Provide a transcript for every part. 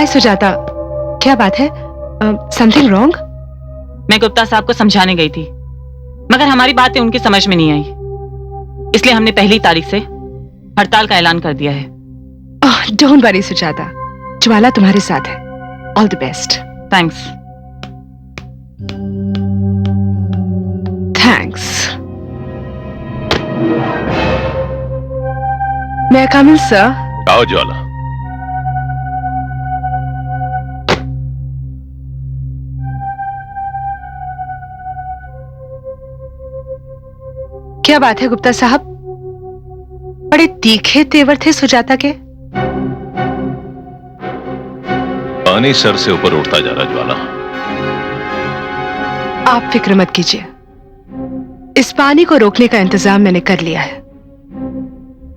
हाय सुजाता, क्या बात है? Something wrong? मैं गुप्ता साहब को समझाने गई थी, मगर हमारी बातें उनकी समझ में नहीं आई, इसलिए हमने पहली तारीख से हड़ताल का ऐलान कर दिया है। डोंट वरी सुजाता, ज्वाला तुम्हारे साथ है। All the best. Thanks. Thanks. मैं कम इन सर? आओ ज्वाला। क्या बात है गुप्ता साहब, बड़े तीखे तेवर थे सुजाता के। पानी सर से ऊपर उठता जा रहा ज्वाला। आप फिक्र मत कीजिए, इस पानी को रोकने का इंतजाम मैंने कर लिया है।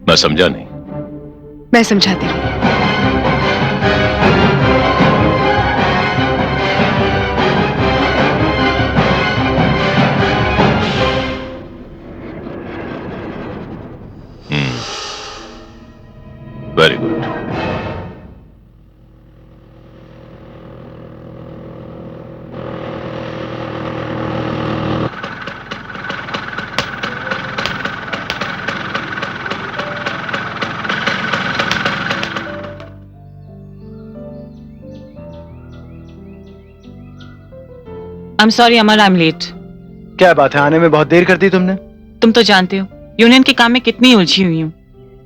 मैं समझा नहीं। मैं समझाती हूँ। Very good. I am sorry Amar, I am late. क्या बात है, आने में बहुत देर कर दी तुमने। तुम तो जानते हो यूनियन के काम में कितनी उलझी हुई हूँ।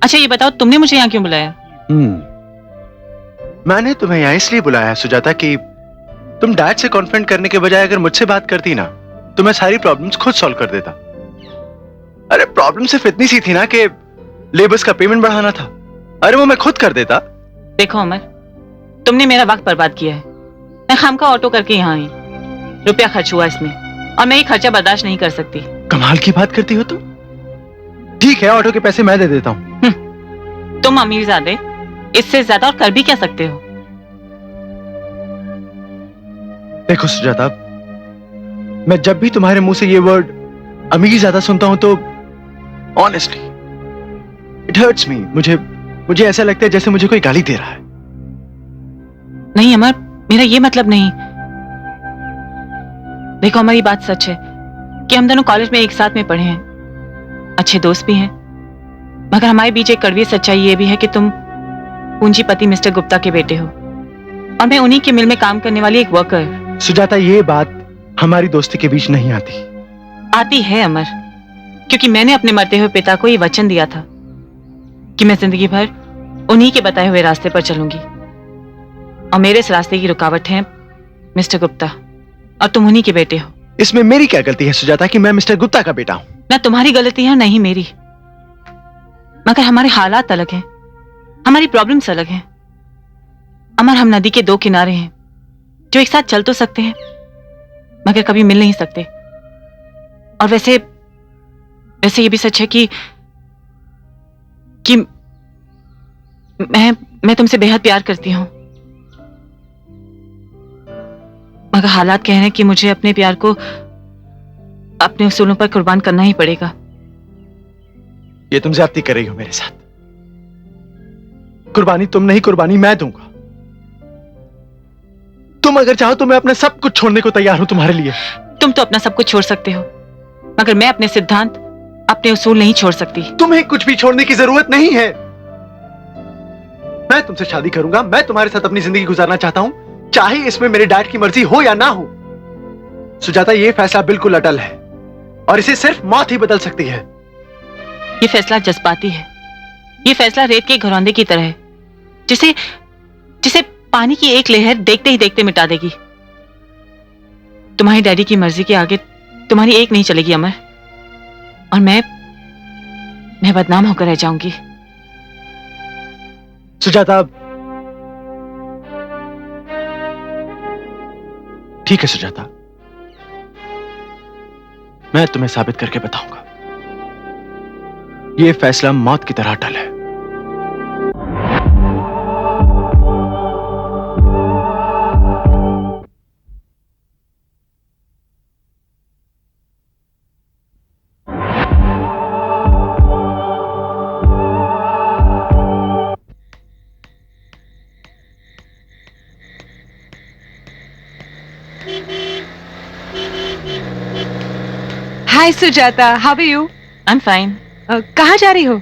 अच्छा ये बताओ, तुमने मुझे यहाँ क्यों बुलाया? मैंने तुम्हें यहाँ इसलिए बुलाया है सुजाता कि तुम डैड से कॉन्फ्रेंट करने के बजाय अगर मुझसे बात करती ना तो मैं सारी प्रॉब्लम्स खुद सॉल्व कर देता। अरे प्रॉब्लम सिर्फ इतनी सी थी ना कि लेबर्स का पेमेंट बढ़ाना था। अरे वो मैं खुद कर देता। देखो अमर, तुमने मेरा वक्त बर्बाद किया है। मैं खामखा ऑटो करके यहाँ आई, रुपया खर्च हुआ इसमें, और मैं ये खर्चा बर्दाश्त नहीं कर सकती। कमाल की बात करती हो तुम। ठीक है, ऑटो के पैसे मैं दे देता हूँ। तुम अमीरजादे, इससे ज्यादा और कर भी क्या सकते हो? देखो सुजाता, मैं जब भी तुम्हारे मुंह से ये वर्ड अमीर ज्यादा सुनता हूं तो ऑनेस्टली इट हर्ट्स मी। मुझे ऐसा लगता है जैसे मुझे कोई गाली दे रहा है। नहीं अमर, मेरा ये मतलब नहीं। देखो अमर, ये बात सच है कि हम दोनों कॉलेज में एक साथ में पढ़े हैं, अच्छे दोस्त भी हैं, मगर हमारे बीच एक कड़वी सच्चाई ये भी है कि तुम पूंजीपति मिस्टर गुप्ता के बेटे हो और मैं उन्हीं के मिल में काम करने वाली एक वर्कर। सुजाता, ये बात हमारी दोस्ती के बीच नहीं आती। आती है अमर, क्योंकि मैंने अपने मरते हुए पिता को ये वचन दिया था कि मैं जिंदगी भर उन्हीं के बताए हुए रास्ते पर चलूंगी, और मेरे इस रास्ते की रुकावट है मिस्टर गुप्ता, और तुम उन्हीं के बेटे हो। इसमें मेरी क्या गलती है सुजाता कि मैं मिस्टर गुप्ता का बेटा हूं? ना तुम्हारी गलती है नहीं मेरी, मगर हमारे हालात अलग हैं, हमारी प्रॉब्लम्स अलग हैं। अमर, हम नदी के दो किनारे हैं जो एक साथ चल तो सकते हैं मगर कभी मिल नहीं सकते। और वैसे ये भी सच है कि मैं तुमसे बेहद प्यार करती हूं, मगर हालात कह रहे हैं कि मुझे अपने प्यार को अपने उसूलों पर कुर्बान करना ही पड़ेगा। ये तुम ज्यादती कर रही हो मेरे साथ। कुर्बानी तुम नहीं, कुर्बानी मैं दूंगा। तुम अगर चाहो तो मैं अपना सब कुछ छोड़ने को तैयार हूं तुम्हारे लिए। तुम तो अपना सब कुछ छोड़ सकते हो, मगर मैं अपने सिद्धांत, अपने उसूल नहीं छोड़ सकती। तुम्हें कुछ भी छोड़ने की जरूरत नहीं है। मैं तुमसे शादी करूंगा, मैं तुम्हारे साथ अपनी जिंदगी गुजारना चाहता हूं, चाहे इसमें मेरे डैड की मर्जी हो या ना हो। सुजाता, यह फैसला बिल्कुल अटल है और इसे सिर्फ मौत ही बदल सकती है। यह फैसला जज्बाती है, यह फैसला रेत के घरौंदे की तरह है जिसे पानी की एक लहर देखते ही देखते मिटा देगी। तुम्हारी डैडी की मर्जी के आगे तुम्हारी एक नहीं चलेगी अमर, और मैं बदनाम होकर रह जाऊंगी। सुजाता, ठीक है सुजाता, मैं तुम्हें साबित करके बताऊंगा। यह फैसला मौत की तरह अटल है। Hi Sujata, how are you? I am fine. कहाँ जा रही हो?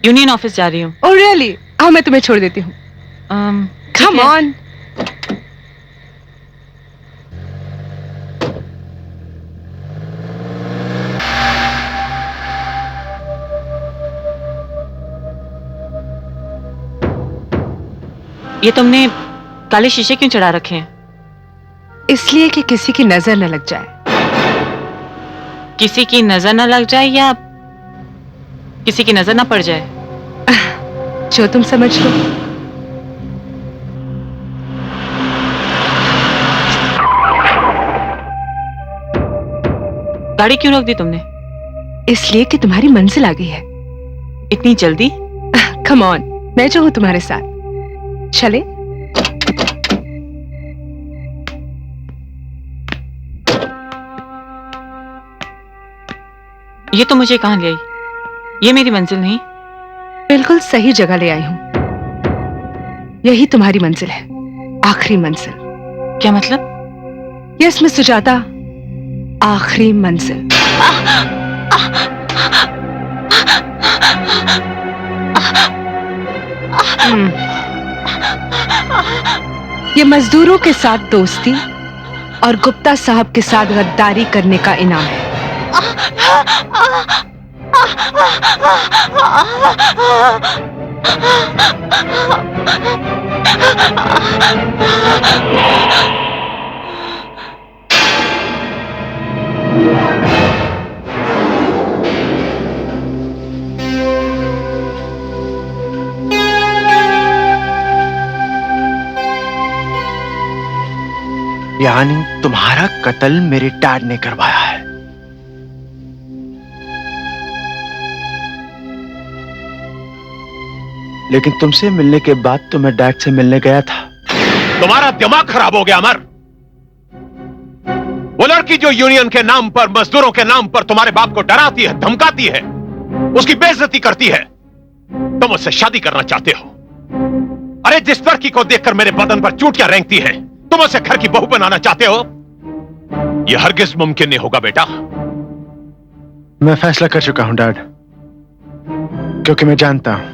यूनियन ऑफिस जा रही हूँ। Oh really? हाँ, मैं तुम्हें छोड़ देती हूँ। Come on. ये तुमने काले शीशे क्यों चढ़ा रखे हैं? इसलिए कि किसी की नजर न लग जाए। किसी की नजर ना लग जाए या किसी की नजर ना पड़ जाए? जो तुम समझ लो। गाड़ी क्यों रोक दी तुमने? इसलिए कि तुम्हारी मंजिल आ गई है। इतनी जल्दी? कम ऑन, मैं जो हूं तुम्हारे साथ। चले? ये तो मुझे कहाँ ले आई? ये मेरी मंजिल नहीं। बिल्कुल सही जगह ले आई हूं। यही तुम्हारी मंजिल है, आखिरी मंजिल। क्या मतलब? यस मिस सुजाता, आखिरी मंजिल। ये मजदूरों के साथ दोस्ती और गुप्ता साहब के साथ गद्दारी करने का इनाम है। यानी तुम्हारा कत्ल मेरे डैड ने करवाया है। लेकिन तुमसे मिलने के बाद तो मैं डैड से मिलने गया था। तुम्हारा दिमाग खराब हो गया अमर। वो लड़की जो यूनियन के नाम पर, मजदूरों के नाम पर तुम्हारे बाप को डराती है, धमकाती है, उसकी बेइज्जती करती है, तुम उससे शादी करना चाहते हो। अरे जिस लड़की को देखकर मेरे बदन पर चोटियां रेंगती हैं, तुम उसे घर की बहू बनाना चाहते हो? यह हरगिज मुमकिन नहीं होगा बेटा। मैं फैसला कर चुका हूं डैड, क्योंकि मैं जानता हूं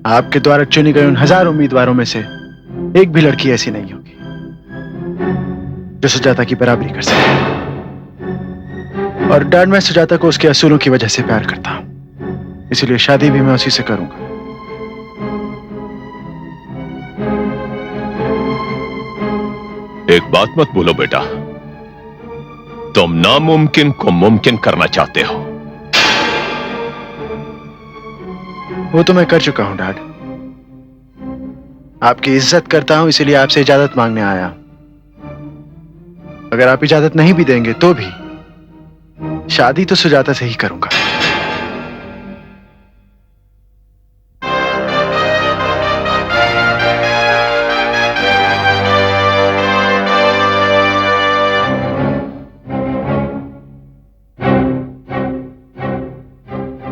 आपके द्वारा चुनी गई उन हजारों उम्मीदवारों में से एक भी लड़की ऐसी नहीं होगी जो सुजाता की बराबरी कर सके। और डैड, मैं सुजाता को उसके असूलों की वजह से प्यार करता हूं, इसलिए शादी भी मैं उसी से करूंगा। एक बात मत बोलो बेटा, तुम नामुमकिन को मुमकिन करना चाहते हो। वो तो मैं कर चुका हूं डैड। आपकी इज्जत करता हूं, इसीलिए आपसे इजाजत मांगने आया। अगर आप इजाजत नहीं भी देंगे तो भी शादी तो सुजाता से ही करूंगा।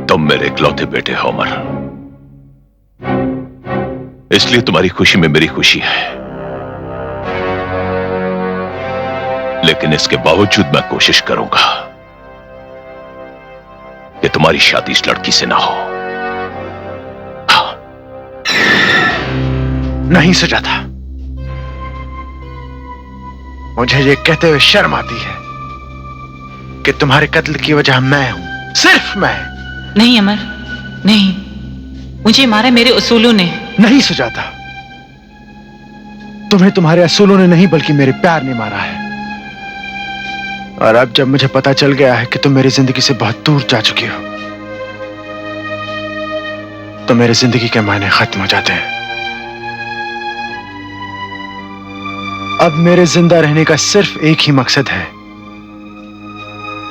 तुम मेरे इकलौते बेटे हो अमर, इसलिए तुम्हारी खुशी में मेरी खुशी है। लेकिन इसके बावजूद मैं कोशिश करूंगा कि तुम्हारी शादी इस लड़की से ना हो। हाँ। नहीं सुजाता, मुझे ये कहते हुए शर्म आती है कि तुम्हारे कत्ल की वजह मैं हूं, सिर्फ मैं। नहीं अमर, नहीं, मुझे मारा मेरे उसूलों ने। नहीं सुजाता, तुम्हें तुम्हारे असूलों ने नहीं बल्कि मेरे प्यार ने मारा है। और अब जब मुझे पता चल गया है कि तुम मेरी जिंदगी से बहुत दूर जा चुकी हो, तो मेरी जिंदगी के मायने खत्म हो जाते हैं। अब मेरे जिंदा रहने का सिर्फ एक ही मकसद है,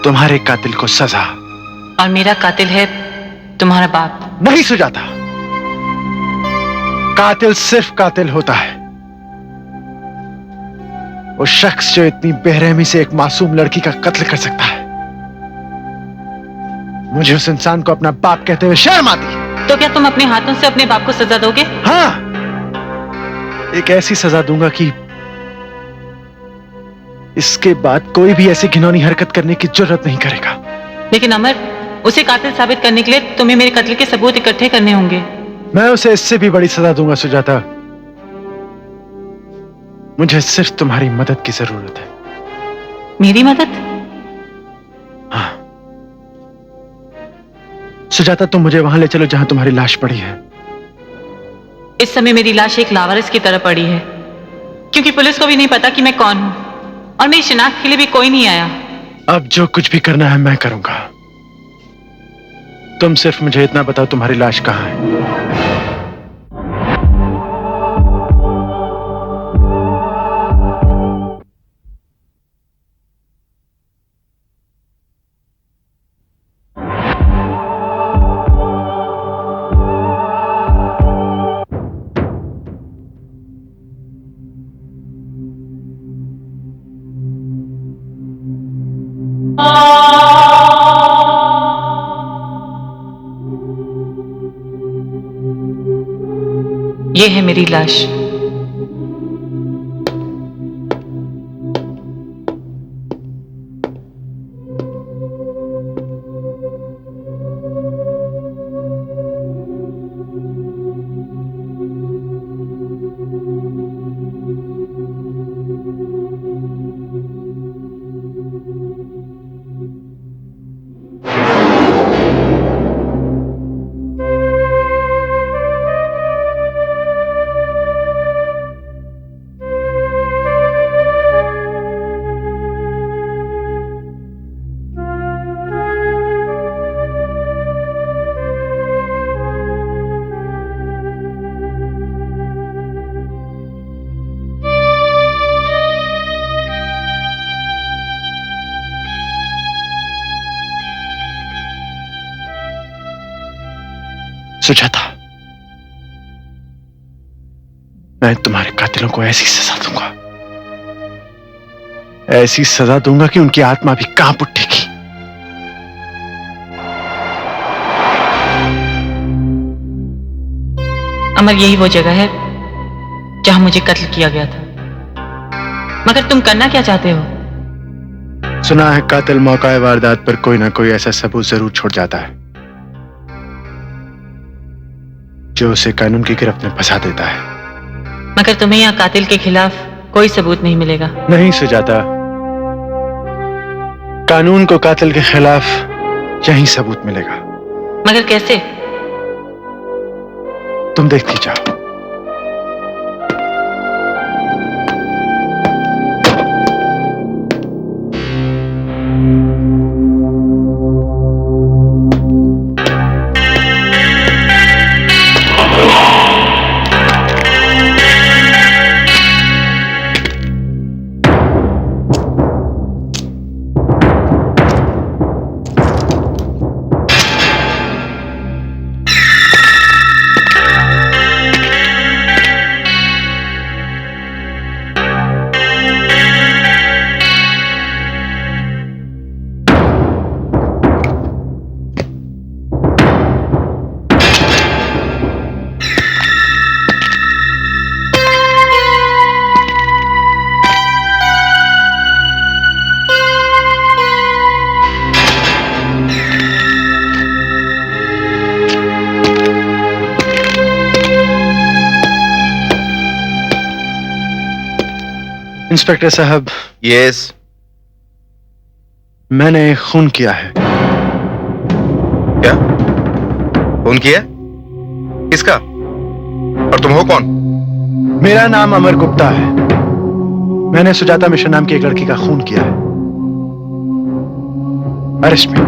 तुम्हारे कातिल को सजा। और मेरा कातिल है तुम्हारा बाप। नहीं सुजाता, कातिल सिर्फ कातिल होता है वो शख्स जो इतनी बेरहमी से एक मासूम लड़की का कत्ल कर सकता है। मुझे उस इंसान को अपना बाप कहते हुए शर्म आती है। तो क्या तुम अपने हाथों से अपने बाप को सजा दोगे? हाँ, एक ऐसी सजा दूंगा कि इसके बाद कोई भी ऐसी घिनौनी हरकत करने की जरूरत नहीं करेगा। लेकिन अमर, उसे कातिल साबित करने के लिए तुम्हें मेरे कत्ल के सबूत इकट्ठे करने होंगे। मैं उसे इससे भी बड़ी सजा दूंगा सुजाता। मुझे सिर्फ तुम्हारी मदद की जरूरत है। मेरी मदद? हाँ सुजाता, तुम मुझे वहां ले चलो जहां तुम्हारी लाश पड़ी है। इस समय मेरी लाश एक लावारिस की तरह पड़ी है, क्योंकि पुलिस को भी नहीं पता कि मैं कौन हूं और मेरी शिनाख्त के लिए भी कोई नहीं आया। अब जो कुछ भी करना है मैं करूंगा। तुम सिर्फ मुझे इतना बताओ, तुम्हारी लाश कहां है? ये है मेरी लाश। सुजाता, मैं तुम्हारे कातिलों को ऐसी सजा दूंगा, ऐसी सजा दूंगा कि उनकी आत्मा भी कांप उठेगी। अमर, यही वो जगह है जहां मुझे कत्ल किया गया था। मगर तुम करना क्या चाहते हो? सुना है कातिल मौका वारदात पर कोई ना कोई ऐसा सबूत जरूर छोड़ जाता है जो उसे कानून की गिरफ्त में फंसा देता है। मगर तुम्हें यहाँ कातिल के खिलाफ कोई सबूत नहीं मिलेगा। नहीं सुजाता, कानून को कातिल के खिलाफ यही सबूत मिलेगा। मगर कैसे? तुम देखती जाओ। इंस्पेक्टर साहब। यस। मैंने खून किया है। क्या खून किया? किसका? और तुम हो कौन? मेरा नाम अमर गुप्ता है। मैंने सुजाता मिश्रा नाम की एक लड़की का खून किया है। अरेस्ट में।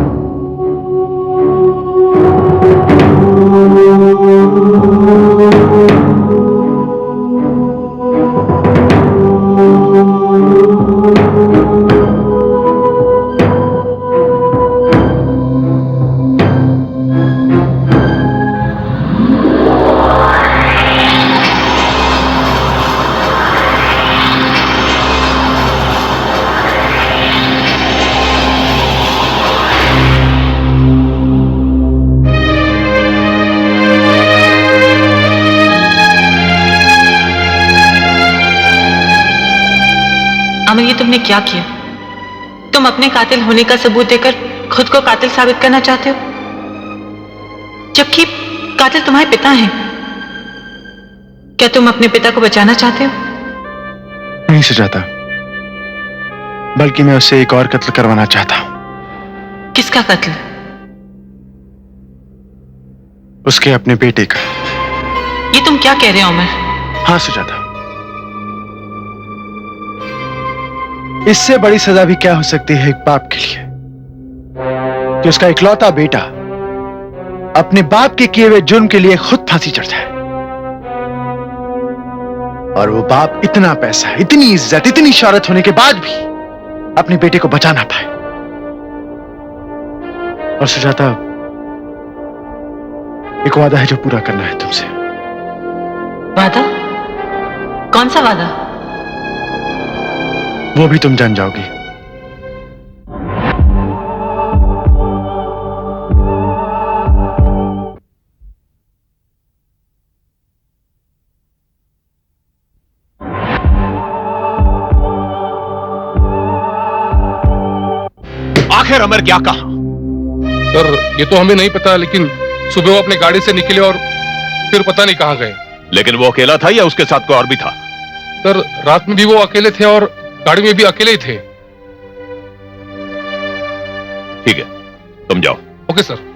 अमर, ये तुमने क्या किया? तुम अपने कातिल होने का सबूत देकर खुद को कातिल साबित करना चाहते हो, जबकि कातिल तुम्हारे पिता हैं। क्या तुम अपने पिता को बचाना चाहते हो? नहीं सुजाता, बल्कि मैं उससे एक और कत्ल करवाना चाहता हूं। किसका कत्ल? उसके अपने बेटे का। ये तुम क्या कह रहे हो अमर? हाँ सुजाता, इससे बड़ी सजा भी क्या हो सकती है एक बाप के लिए कि उसका इकलौता बेटा अपने बाप के किए हुए जुर्म के लिए खुद फांसी चढ़ जाए, और वो बाप इतना पैसा, इतनी इज्जत, इतनी शौहरत होने के बाद भी अपने बेटे को बचा ना पाए। और सुजाता, एक वादा है जो पूरा करना है तुमसे। वादा? कौन सा वादा? वो भी तुम जान जाओगी। आखिर अमर क्या कहा? सर, ये तो हमें नहीं पता, लेकिन सुबह वो अपने गाड़ी से निकले और फिर पता नहीं कहां गए। लेकिन वो अकेला था या उसके साथ कोई और भी था? सर, रात में भी वो अकेले थे और गाड़ी में भी अकेले ही थे। ठीक है, तुम जाओ। Okay sir.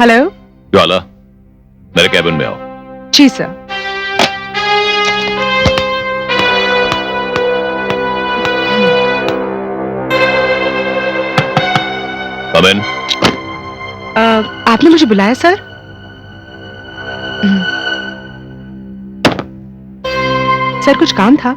हेलो। ज्वाला, मेरे कैबिन में आओ। जी सर। Come in। आपने मुझे बुलाया सर? सर, कुछ काम था?